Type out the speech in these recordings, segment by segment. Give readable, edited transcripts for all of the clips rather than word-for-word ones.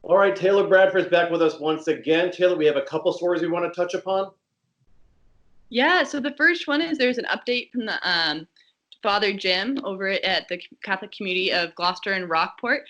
All right, Taylor Bradford's back with us once again. Taylor, we have a couple stories we want to touch upon. Yeah, so the first one is there's an update from the Father Jim over at the Catholic community of Gloucester and Rockport.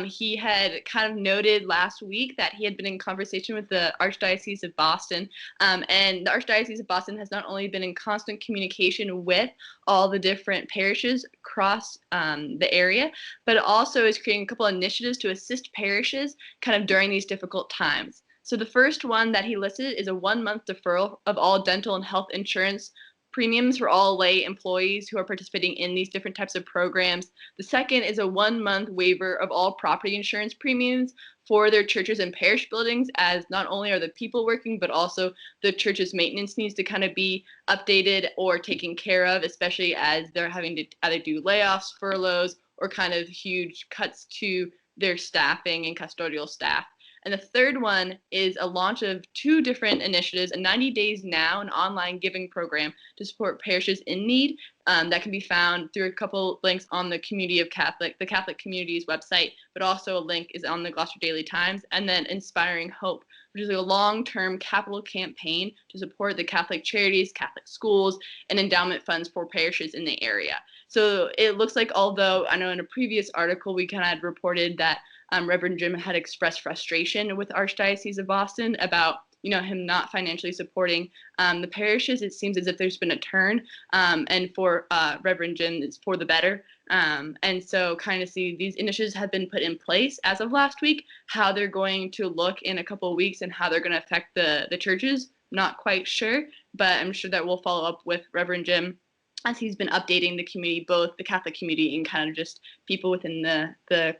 He had kind of noted last week that he had been in conversation with the Archdiocese of Boston. And the Archdiocese of Boston has not only been in constant communication with all the different parishes across the area, but it also is creating a couple of initiatives to assist parishes kind of during these difficult times. So the first one that he listed is a 1-month deferral of all dental and health insurance premiums for all lay employees who are participating in these different types of programs. The second is a 1-month waiver of all property insurance premiums for their churches and parish buildings, as not only are the people working, but also the church's maintenance needs to kind of be updated or taken care of, especially as they're having to either do layoffs, furloughs, or kind of huge cuts to their staffing and custodial staff. And the third one is a launch of 2 different initiatives, a 90 Days Now, an online giving program to support parishes in need that can be found through a couple links on the the Catholic Community's website, but also a link is on the Gloucester Daily Times, and then Inspiring Hope, which is a long-term capital campaign to support the Catholic charities, Catholic schools, and endowment funds for parishes in the area. So it looks like, although I know in a previous article we kind of had reported that Reverend Jim had expressed frustration with Archdiocese of Boston about him not financially supporting the parishes. It seems as if there's been a turn, and for Reverend Jim, it's for the better. And so kind of see these initiatives have been put in place as of last week. How they're going to look in a couple of weeks and how they're going to affect the churches, not quite sure, but I'm sure that we'll follow up with Reverend Jim as he's been updating the community, both the Catholic community and kind of just people within the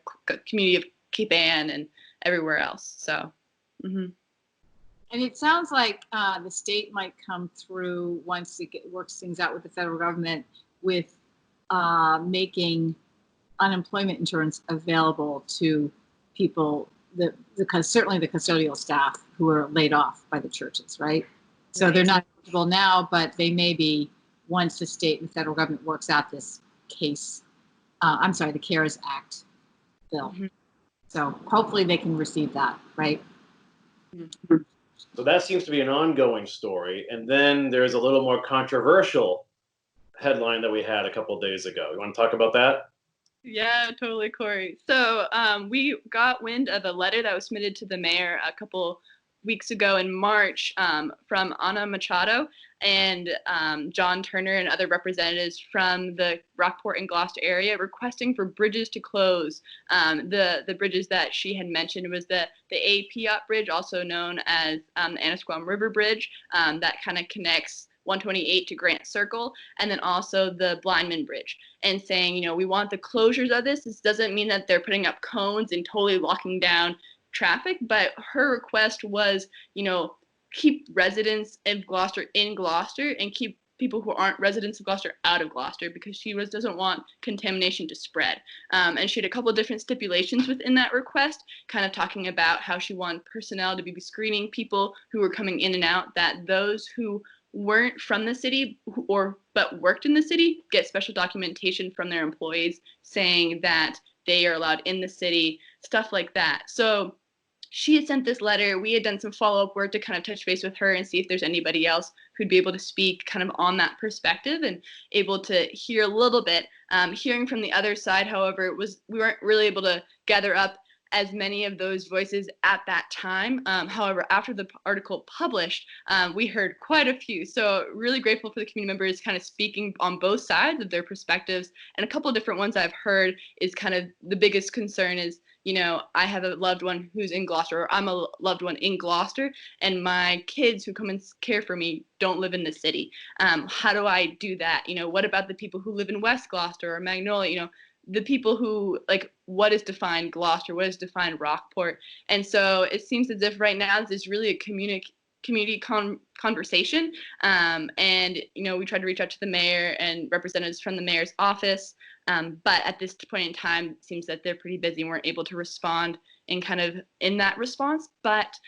community of Cape Ann and everywhere else. So, And it sounds like the state might come through once it works things out with the federal government with making unemployment insurance available to people, certainly the custodial staff who are laid off by the churches, right? So they're not eligible now, but they may be once the state and the federal government works out this case. The CARES Act bill. So hopefully they can receive that, right? So that seems to be an ongoing story. And then there's a little more controversial headline that we had a couple of days ago. You want to talk about that? Yeah, totally, Corey. So we got wind of a letter that was submitted to the mayor a couple weeks ago in March from Ana Machado and John Turner and other representatives from the Rockport and Gloucester area requesting for bridges to close. The bridges that she had mentioned was the A-Piot Bridge, also known as the Annisquam River Bridge, that kind of connects 128 to Grant Circle, and then also the Blindman Bridge, and saying, we want the closures of this. This doesn't mean that they're putting up cones and totally locking down traffic, but her request was, keep residents of Gloucester in Gloucester and keep people who aren't residents of Gloucester out of Gloucester, because she doesn't want contamination to spread. And she had a couple of different stipulations within that request, kind of talking about how she wanted personnel to be screening people who were coming in and out, that those who weren't from the city but worked in the city get special documentation from their employees saying that they are allowed in the city, stuff like that. So she had sent this letter. We had done some follow-up work to kind of touch base with her and see if there's anybody else who'd be able to speak kind of on that perspective and able to hear a little bit. Hearing from the other side, however, we weren't really able to gather up as many of those voices at that time. However, after the article published, we heard quite a few. So really grateful for the community members kind of speaking on both sides of their perspectives. And a couple of different ones I've heard is kind of the biggest concern is, I have a loved one who's in Gloucester, or I'm a loved one in Gloucester, and my kids who come and care for me don't live in the city. How do I do that? What about the people who live in West Gloucester or Magnolia? The people who, what is defined Gloucester, what is defined Rockport? And so it seems as if right now there's really a community conversation. And, we tried to reach out to the mayor and representatives from the mayor's office. But at this point in time, it seems that they're pretty busy and weren't able to respond in that response. But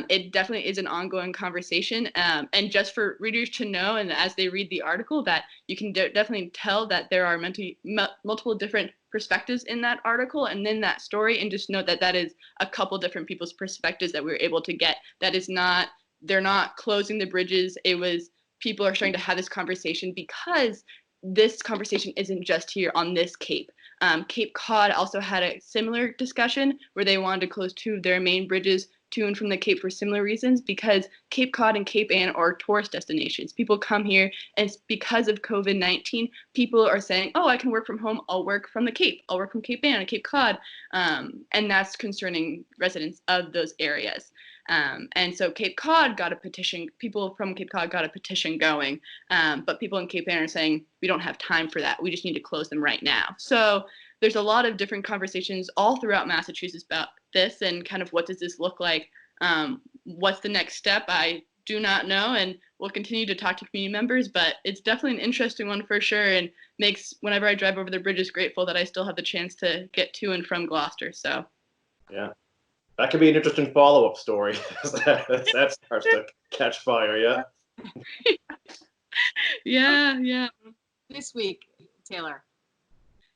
it definitely is an ongoing conversation. And just for readers to know, and as they read the article, that you can definitely tell that there are multiple different perspectives in that article and in that story, and just note that that is a couple different people's perspectives that we were able to get. That is not, they're not closing the bridges. It was, people are starting to have this conversation because this conversation isn't just here on this Cape. Cape Cod also had a similar discussion where they wanted to close 2 of their main bridges to and from the Cape for similar reasons, because Cape Cod and Cape Ann are tourist destinations. People come here, and it's because of COVID-19, people are saying, oh, I can work from home, I'll work from the Cape, I'll work from Cape Ann and Cape Cod, and that's concerning residents of those areas. And so Cape Cod got a petition, people from Cape Cod got a petition going, but people in Cape Ann are saying, we don't have time for that, we just need to close them right now. So there's a lot of different conversations all throughout Massachusetts about this and kind of what does this look like? What's the next step? I do not know, and we'll continue to talk to community members, but it's definitely an interesting one for sure, and makes whenever I drive over the bridges grateful that I still have the chance to get to and from Gloucester. So yeah, that could be an interesting follow-up story. that starts to catch fire. Yeah. Yeah. This week, Taylor.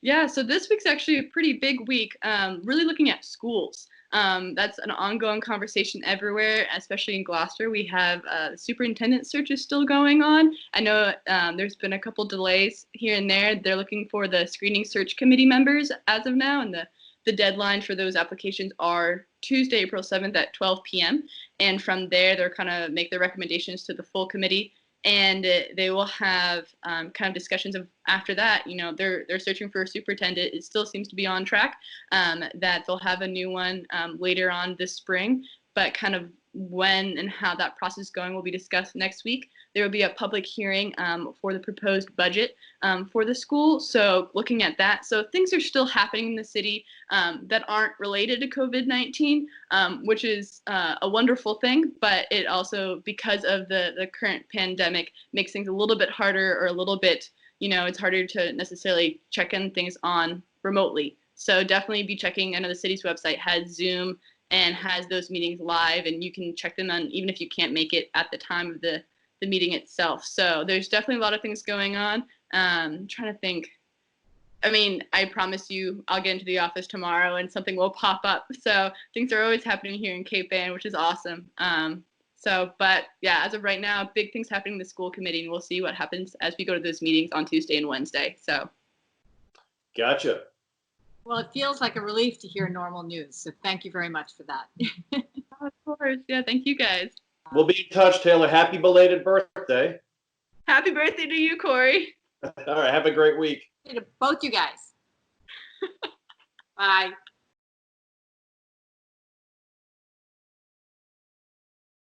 Yeah, so this week's actually a pretty big week, really looking at schools. That's an ongoing conversation everywhere, especially in Gloucester. We have superintendent searches still going on. I know there's been a couple delays here and there. They're looking for the screening search committee members as of now, and the deadline for those applications are Tuesday, April 7th at 12 p.m. And from there, they're kind of make their recommendations to the full committee. And they will have kind of discussions of after that, you know, they're searching for a superintendent. It still seems to be on track, that they'll have a new one later on this spring, but kind of when and how that process is going will be discussed next week. There will be a public hearing for the proposed budget for the school. So looking at that, so things are still happening in the city that aren't related to COVID-19, which is a wonderful thing, but it also, because of the current pandemic, makes things a little bit harder, or a little bit, you know, it's harder to necessarily check in things on remotely. So definitely be checking. I know the city's website has Zoom and has those meetings live, and you can check them on even if you can't make it at the time of the meeting itself. So there's definitely a lot of things going on. Trying to think. I mean, I promise you I'll get into the office tomorrow and something will pop up. So things are always happening here in Cape Ann, which is awesome. But yeah, as of right now, big things happening in the school committee, and we'll see what happens as we go to those meetings on Tuesday and Wednesday. So. Gotcha. Well, it feels like a relief to hear normal news. So thank you very much for that. Of course. Yeah. Thank you guys. We'll be in touch, Taylor. Happy belated birthday. Happy birthday to you, Corey. All right. Have a great week. To both you guys. Bye.